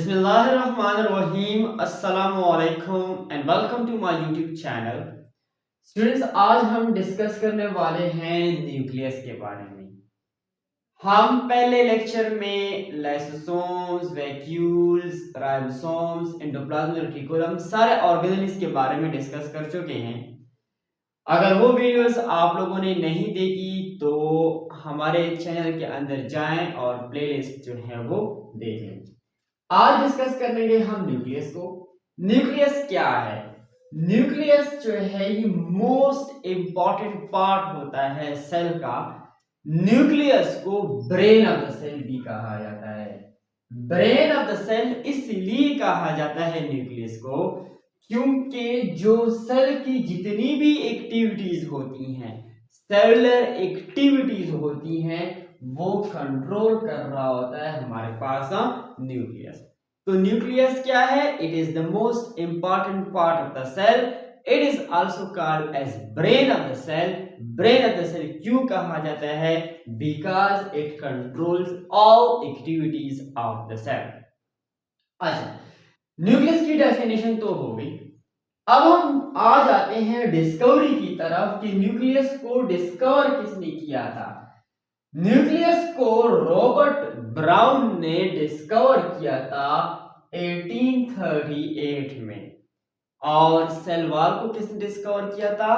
बिस्मिल्लाहिर्रहमानिर्रहीम अस्सलामुअलैकुम and welcome to my YouTube channel. Students, आज हम डिस्कस करने वाले हैं न्यूक्लियस के बारे में। हम पहले लेक्चर में lysosomes, vacuoles, ribosomes, endoplasmic reticulum सारे ऑर्गेनेल्स के बारे में डिस्कस कर चुके हैं। अगर वो वीडियोस आप लोगों ने नहीं देखी तो हमारे चैनल के अंदर जाएं और प्लेलिस्ट जो है वो देख लें। आज डिस्कस करेंगे हम न्यूक्लियस को। न्यूक्लियस क्या है? न्यूक्लियस जो है ये मोस्ट इंपॉर्टेंट पार्ट होता है सेल का। न्यूक्लियस को ब्रेन ऑफ द सेल भी कहा जाता है। ब्रेन ऑफ द सेल इसलिए कहा जाता है न्यूक्लियस को क्योंकि जो सेल की जितनी भी एक्टिविटीज होती हैं, सेलुलर एक्टिविटीज होती हैं, वो कंट्रोल कर रहा होता है हमारे पास न्यूक्लियस। तो न्यूक्लियस क्या है? It is the most important part of the cell. It is also called as brain of the cell. Brain of the cell क्यों कहा जाता है? Because it controls all activities of the cell. अच्छा, nucleus की definition तो हो गई। अब हम आ जाते हैं डिस्कवरी की तरफ कि न्यूक्लियस को डिस्कवर किसने किया था। न्यूक्लियस को रॉबर्ट ब्राउन ने डिस्कवर किया था 1838 में। और सेल वॉल को किसने डिस्कवर किया था?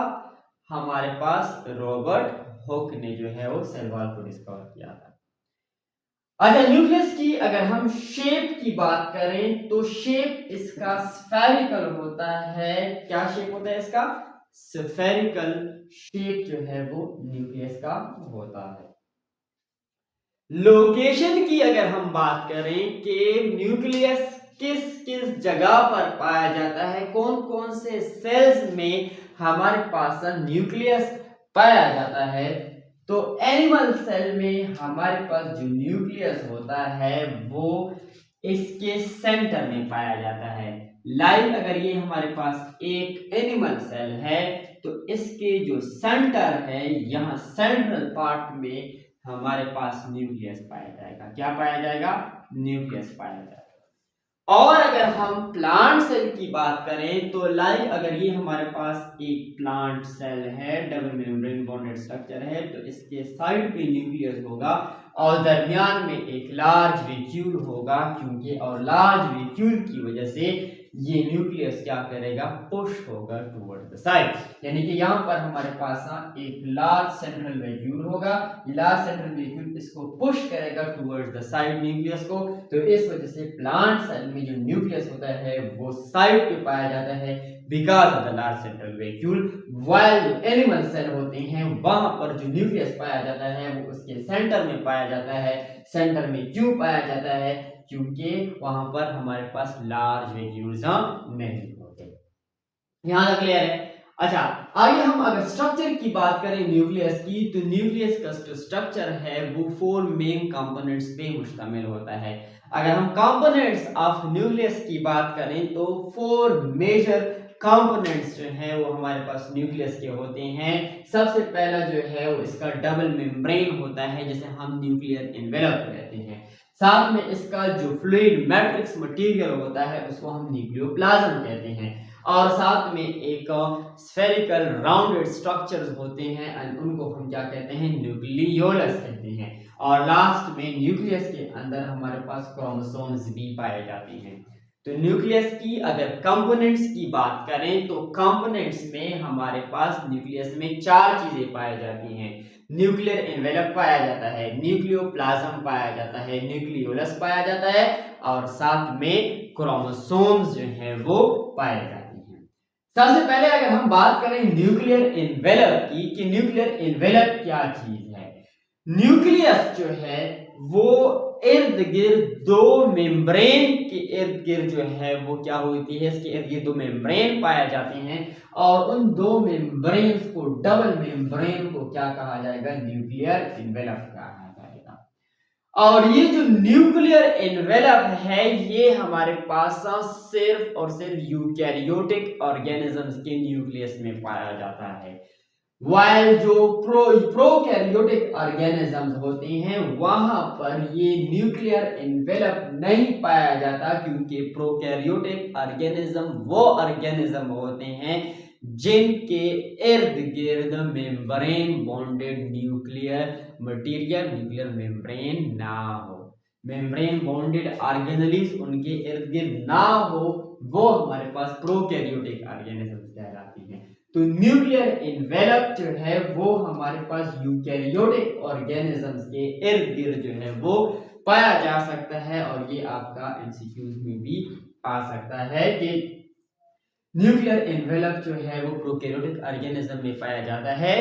हमारे पास रॉबर्ट हुक ने जो है वो सेल वॉल को डिस्कवर किया था। अच्छा, न्यूक्लियस की अगर हम शेप की बात करें तो शेप इसका स्फेरिकल होता है। क्या शेप होता है इसका? स्फेरिकल शेप जो है वो न्यूक्लियस का होता है। लोकेशन की अगर हम बात करें कि न्यूक्लियस किस किस जगह पर पाया जाता है, कौन कौन से सेल्स में हमारे पास न्यूक्लियस पाया जाता है, तो एनिमल सेल में हमारे पास जो न्यूक्लियस होता है वो इसके सेंटर में पाया जाता है। लाइक अगर ये हमारे पास एक एनिमल सेल है तो इसके जो सेंटर है, यहाँ सेंट्रल पार्ट में हमारे पास न्यूक्लियस पाया जाएगा। क्या पाया जाएगा? न्यूक्लियस पाया जाएगा। और अगर हम प्लांट सेल की बात करें तो लाइक अगर ये हमारे पास एक प्लांट सेल है, डबल मेम्ब्रेन बॉन्डेड स्ट्रक्चर है, तो इसके साइड पे न्यूक्लियस होगा और दरमियान में एक लार्ज वैक्यूल होगा, क्योंकि और लार्ज वैक्यूल की वजह से ये न्यूक्लियस क्या करेगा? पुश होगा टुवर्ड द साइड। यानी कि यहाँ पर हमारे पास एक लार्ज सेंट्रल वैक्यूल होगा। लार्ज सेंट्रल वैक्यूल इसको पुश करेगा टुवर्ड द साइड न्यूक्लियस को। तो इस वजह से प्लांट सेल में जो न्यूक्लियस होता है वो साइड पे पाया जाता है because of the large central vacuole. While जो एनिमल सेल होते हैं वहां पर जो न्यूक्लियस पाया जाता है वो उसके सेंटर में पाया जाता है। सेंटर में क्यों पाया जाता है? क्योंकि वहां पर हमारे पास लार्ज वैक्यूल्स नहीं होते। यहां तक क्लियर है? अच्छा, आगे हम अगर स्ट्रक्चर की बात करें न्यूक्लियस की, तो न्यूक्लियस का जो स्ट्रक्चर है वो 4 मेन कंपोनेंट्स पे मुश्तमिल होता है। अगर हम कंपोनेंट्स ऑफ न्यूक्लियस की बात करें तो 4 मेजर कंपोनेंट्स जो हैं वो हमारे पास न्यूक्लियस के होते हैं। सबसे पहला जो है वो इसका डबल मेम्ब्रेन होता है, जिसे हम न्यूक्लियर एनवेलप कहते हैं। साथ में इसका जो फ्लूइड मैट्रिक्स मटेरियल होता है उसको हम न्यूक्लियोप्लाज्म कहते हैं। और साथ में एक स्फेरिकल राउंडेड स्ट्रक्चर्स होते हैं एंड उनको हम क्या कहते हैं? न्यूक्लियोलस कहते हैं। और लास्ट में न्यूक्लियस के अंदर हमारे पास क्रोमोसोम्स भी पाए जाते हैं। तो न्यूक्लियस की अगर कंपोनेंट्स की बात करें तो कंपोनेंट्स में हमारे पास न्यूक्लियस में 4 चीजें पाई जाती हैं। न्यूक्लियर एनवेलप पाया जाता है, न्यूक्लियोप्लाज्म पाया जाता है, न्यूक्लियोलस पाया जाता है और साथ में क्रोमोसोम्स जो हैं वो पाए जाते हैं। सबसे पहले अगर हम बात करें न्यूक्लियर एनवेलप की कि न्यूक्लियर एनवेलप क्या चीज है। न्यूक्लियस जो है वो इर्द गिर्द 2 मेम्ब्रेन के इर्द गिर्द जो है वो क्या होती है? इसके इर्द गिर्द 2 मेम्ब्रेन पाए जाते हैं और उन 2 मेम्ब्रेन को, डबल मेम्ब्रेन को क्या कहा जाएगा? न्यूक्लियर एनवेलप कहा जाएगा। और ये जो न्यूक्लियर एनवेलप है ये हमारे पास सिर्फ और सिर्फ यूकैरियोटिक ऑर्गेनिजम्स के न्यूक्लियस में पाया जाता है। वाइल जो प्रोकैरियोटिक ऑर्गेनिजम्स होते हैं वहां पर ये न्यूक्लियर एनवेलप नहीं पाया जाता, क्योंकि प्रोकैरियोटिक ऑर्गेनिज्म वो ऑर्गेनिज्म होते हैं जिनके इर्द गिर्द membrane bonded nuclear material, nuclear membrane ना हो, मेम्ब्रेन बॉन्डेड ऑर्गेनेल्स उनके इर्द गिर्द ना हो, वो हमारे पास प्रोकैरियोटिक ऑर्गेनिजम्स कहलाती हैं। तो न्यूक्लियर एनवेलप जो है वो हमारे पास यूकैरियोटिक ऑर्गेनिजम्स के इर्द गिर्द जो है वो पाया जा सकता है, और ये आपका एमसीक्यूज में भी आ सकता है कि न्यूक्लियर एनवेलप जो है वो प्रोकैरियोटिक ऑर्गेनिज्म में पाया जाता है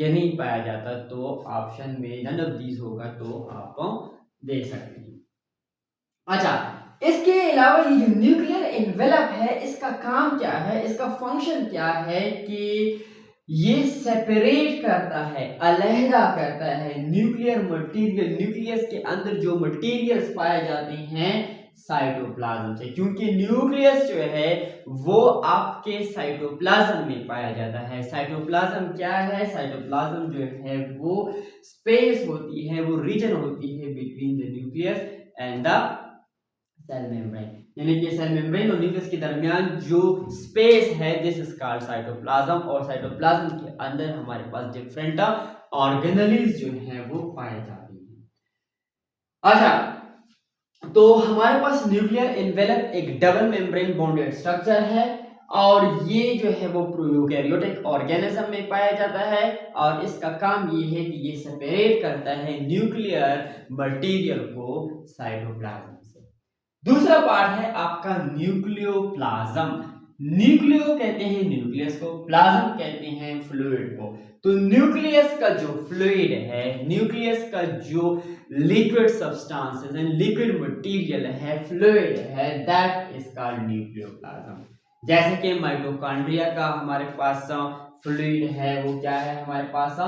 या नहीं पाया जाता। तो ऑप्शन में नन ऑफ दीज होगा, तो आप देख सकते हैं। अच्छा, इसके अलावा ये जो न्यूक्लियर एनवेलप है इसका काम क्या है, इसका फंक्शन क्या है कि ये सेपरेट करता है, अलहदा करता है न्यूक्लियर मटेरियल, न्यूक्लियस के अंदर जो मटेरियल्स पाए जाते हैं साइटोप्लाज्म से, क्योंकि न्यूक्लियस जो है वो आपके साइटोप्लाज्म में पाया जाता है। साइटोप्लाज्म क्या है? साइटोप्लाज्म जो है वो स्पेस होती है, वो रीजन होती है between the nucleus and the cell membrane, यानी कि सेल मेम्ब्रेन और न्यूक्लियस के दरमियान जो स्पेस है दिस इज कॉल्ड साइटोप्लाज्म, और साइटोप्लाज्म के अंदर हमारे पास डिफरेंट ऑर्गेनेल्स जो हैं वो पाए जाते हैं। अच्छा, तो हमारे पास न्यूक्लियर एनवेलप एक डबल मेम्ब्रेन बॉन्डेड स्ट्रक्चर है, और ये जो है वो प्रोकैरियोटिक ऑर्गेनिज्म में पाया जाता है, और इसका काम ये है कि ये सेपरेट करता है न्यूक्लियर मटेरियल को साइटोप्लाज्म से। दूसरा पार्ट है आपका न्यूक्लियोप्लाज्म। न्यूक्लियो कहते हैं न्यूक्लियस को, प्लाज्म कहते हैं फ्लूइड को। तो न्यूक्लियस का जो फ्लूइड है, न्यूक्लियस का जो liquid substances and liquid material है, फ्लूइड है, दैट इज कॉल्ड न्यूक्लियोप्लाज्म। जैसे कि माइटोकॉन्ड्रिया का हमारे पास फ्लूइड है, वो क्या है? हमारे पास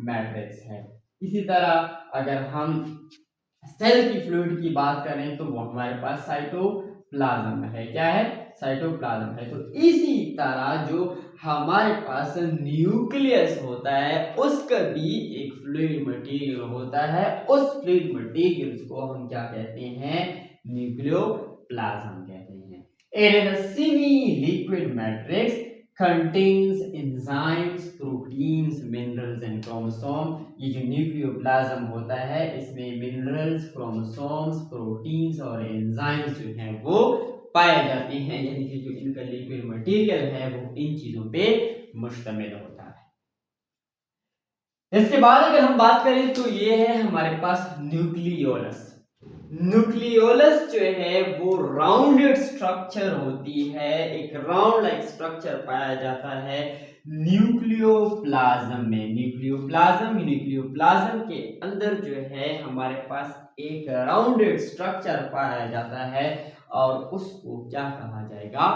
मैट्रिक्स है। इसी तरह अगर हम सेल की फ्लूइड की बात करें तो वो हमारे पास साइटोप्लाज्म है। क्या है? साइटोप्लाज्म है। तो इसी तरह जो हमारे पास न्यूक्लियस होता है उसका भी एक फ्लूइड मटेरियल होता है, उस फ्लूइड मटेरियल को हम क्या कहते हैं? न्यूक्लियोप्लाज्म कहते हैं। It is a semi liquid matrix contains enzymes, proteins, minerals and chromosome। ये जो न्यूक्लियोप्लाज्म होता है इसमें मिनरल्स, क्रोमोसोम्स, प्रोटीन्स और एंजाइम्स जो हैं वो पाए जाते हैं, यानी कि जो इनका लिक्विड मटेरियल है वो इन चीजों पे मुश्तमिल होता है। इसके बाद अगर हम बात करें तो ये है हमारे पास न्यूक्लियोलस। न्यूक्लियोलस जो है वो राउंडेड स्ट्रक्चर होती है, एक राउंड लाइक स्ट्रक्चर पाया जाता है न्यूक्लियोप्लाज्म में। न्यूक्लियोप्लाज्म के अंदर जो है हमारे पास एक राउंडेड स्ट्रक्चर पाया जाता है, और उसको क्या कहा जाएगा?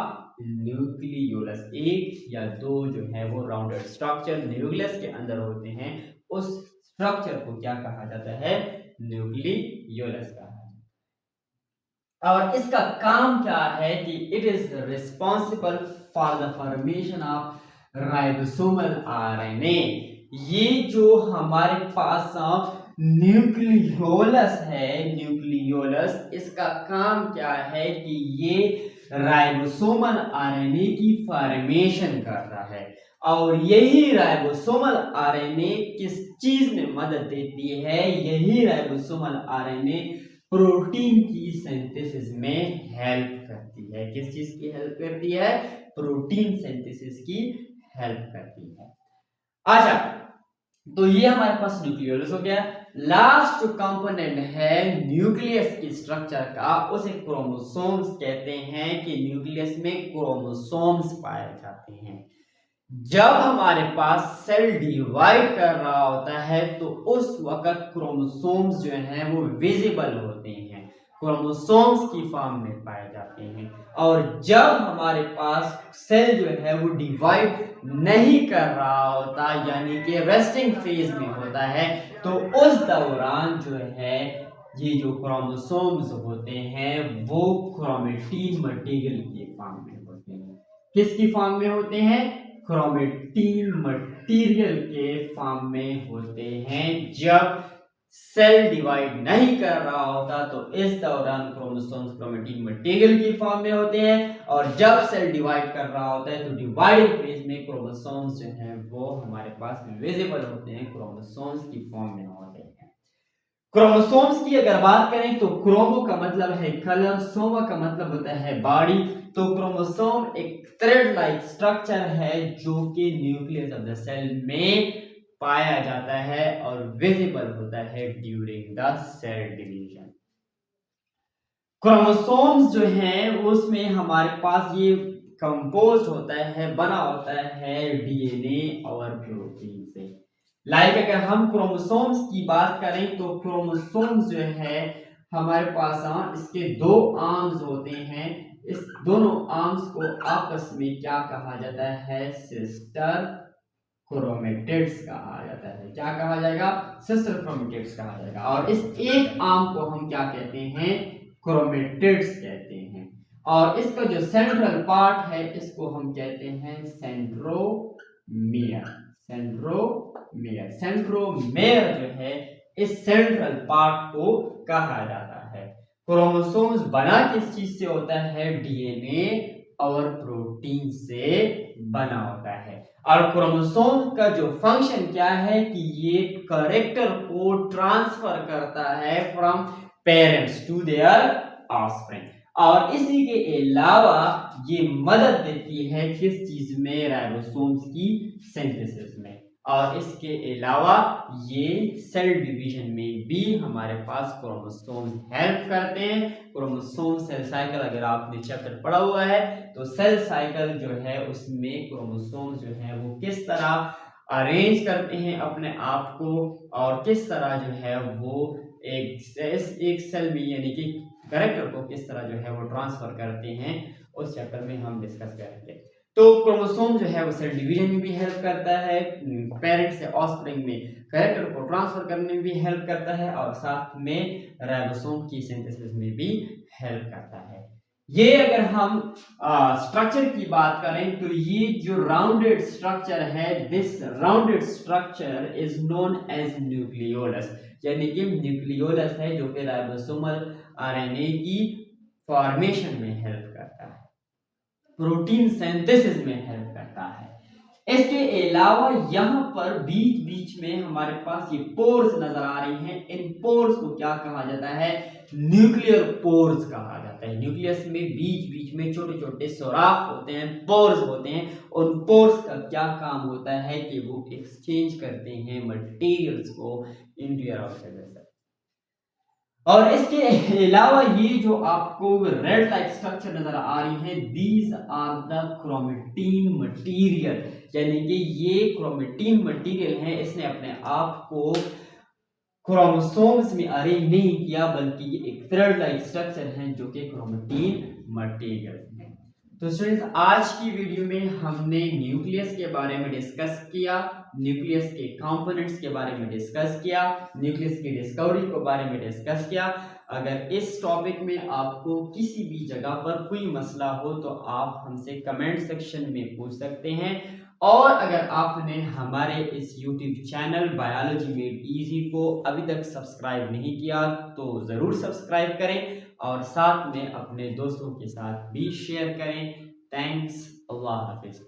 न्यूक्लियोलस। एक या दो जो है वो राउंडेड स्ट्रक्चर न्यूक्लियस के अंदर होते हैं, उस स्ट्रक्चर को क्या कहा जाता है? न्यूक्लियोलस कहा। और इसका काम क्या है कि it is responsible for the formation of ribosomal RNA. ये जो हमारे पास न्यूक्लियोलस है, न्यूक्लियोलस, इसका काम क्या है कि ये राइबोसोमल आरएनए की फॉर्मेशन करता है, और यही राइबोसोमल आरएनए किस चीज में मदद देती है? यही राइबोसोमल आरएनए प्रोटीन की सिंथेसिस में हेल्प करती है। किस चीज की हेल्प करती है? प्रोटीन सिंथेसिस की हेल्प करती है। अच्छा, तो ये हमारे पास न्यूक्लियोलस हो गया। लास्ट जो कंपोनेंट है न्यूक्लियस की स्ट्रक्चर का उसे क्रोमोसोम्स कहते हैं, कि न्यूक्लियस में क्रोमोसोम्स पाए जाते हैं। जब हमारे पास सेल डिवाइड कर रहा होता है तो उस वक्त क्रोमोसोम्स जो हैं वो विजिबल होते हैं, क्रोमोसोम्स की फॉर्म में पाए जाते हैं। और जब हमारे पास सेल जो है वो डिवाइड नहीं कर रहा होता, यानी कि रेस्टिंग फेज में होता है, तो उस दौरान जो है ये जो क्रोमोसोम्स होते हैं वो क्रोमेटिन मटेरियल के फॉर्म में होते हैं। किसकी फॉर्म में होते हैं? क्रोमेटिन मटेरियल के फॉर्म में होते हैं। जब सेल डिवाइड नहीं कर रहा होता तो इस दौरान क्रोमोसोम्स क्रोमेटिन मटेरियल की फॉर्म में होते हैं, और जब सेल डिवाइड कर रहा होता है तो डिवाइडिंग फेज में क्रोमोसोम्स जो हैं वो हमारे पास विजिबल होते हैं, क्रोमोसोम्स की फॉर्म में होते हैं। क्रोमोसोम्स की अगर बात करें तो क्रोमो का मतलब है कलर, सोमा का मतलब होता है बॉडी। तो क्रोमोसोम एक थ्रेड लाइक स्ट्रक्चर है जो कि न्यूक्लियस ऑफ द सेल में पाया जाता है और विजिबल होता है during the cell division. Chromosomes जो हैं उसमें हमारे पास ये कंपोज होता है, बना होता है डीएनए और प्रोटीन से। लाइक अगर हम क्रोमोसोम्स की बात करें तो क्रोमोसोम्स जो है हमारे पास इसके दो आर्म्स होते हैं। इस दोनों आर्म्स को आपस में क्या कहा जाता है? सिस्टर क्रोमेटिड्स कहा जाता है। क्या कहा जाएगा? सिस्टर क्रोमेटिड्स कहा जाएगा। और इस एक आर्म को हम क्या कहते हैं? क्रोमेटिड्स कहते हैं। और इसका जो सेंट्रल पार्ट है इसको हम कहते हैं सेंट्रोमियर। सेंट्रोमियर जो है इस सेंट्रल पार्ट को कहा जाता है। क्रोमोसोम्स बना किस चीज से होता है? डीएनए और प्रोटीन से बना होता है। और क्रोमोसोम का जो फंक्शन क्या है कि ये कैरेक्टर को ट्रांसफर करता है from parents to their offspring. और इसी के अलावा ये मदद देती है किस चीज में? राइबोसोम्स की सिंथेसिस में। और इसके अलावा ये सेल डिवीजन में भी हमारे पास क्रोमोसोम्स हेल्प करते हैं। क्रोमोसोम सेल साइकिल अगर आपने चैप्टर पढ़ा हुआ है तो सेल साइकिल जो है उसमें क्रोमोसोम्स जो है वो किस तरह अरेंज करते हैं अपने आप को, और किस तरह जो है वो एक सेल में यानी कि कैरेक्टर को किस तरह जो है वो ट्रांसफर करते हैं, उस चैप्टर में हम डिस्कस करेंगे। तो क्रोमोसोम जो है वो सेल डिवीजन में भी हेल्प करता है, पेरेंट से ऑफस्प्रिंग में कैरेक्टर को ट्रांसफर करने में भी हेल्प करता है, और साथ में राइबोसोम की सिंथेसिस में भी हेल्प करता है। ये अगर हम स्ट्रक्चर की बात करें तो ये जो राउंडेड स्ट्रक्चर है, this rounded structure is known as nucleolus, यानी कि न्यूक्लियोलस है जो कि राइबोसोमल आरएनए की फॉर्मेशन में हेल्प करता है, प्रोटीन सिंथेसिस में हेल्प करता है। इसके अलावा यहाँ पर बीच बीच में हमारे पास ये पोर्स नजर आ रही हैं। इन पोर्स को क्या कहा जाता है? न्यूक्लियर पोर्स कहा जाता है। न्यूक्लियस में बीच बीच में छोटे छोटे सुराख होते हैं, पोर्स होते हैं। उन पोर्स का क्या काम होता है कि वो एक्सचेंज करते हैं मटेरियल्स को इंटू आउटसाइड। और इसके अलावा ये जो आपको रेड लाइक स्ट्रक्चर नजर आ रही है, these are the chromatin material, यानी कि ये क्रोमेटिन मटेरियल है। इसने अपने आप को क्रोमोसोम्स में अरेंज नहीं किया, बल्कि ये एक थ्रेड लाइक स्ट्रक्चर है जो कि क्रोमेटिन मटेरियल है। तो स्टूडेंट्स, आज की वीडियो में हमने न्यूक्लियस के बारे में डिस्कस किया, न्यूक्लियस के कंपोनेंट्स के बारे में डिस्कस किया, न्यूक्लियस की डिस्कवरी के बारे में डिस्कस किया। अगर इस टॉपिक में आपको किसी भी जगह पर कोई मसला हो तो आप हमसे कमेंट सेक्शन में पूछ सकते हैं। और अगर आपने हमारे इस YouTube channel biology made easy को अभी तक सब्सक्राइब नहीं किया तो ज़रूर सब्सक्राइब करें, और साथ में अपने दोस्तों के साथ भी शेयर करें। थैंक्स, अल्लाह हाफिज़।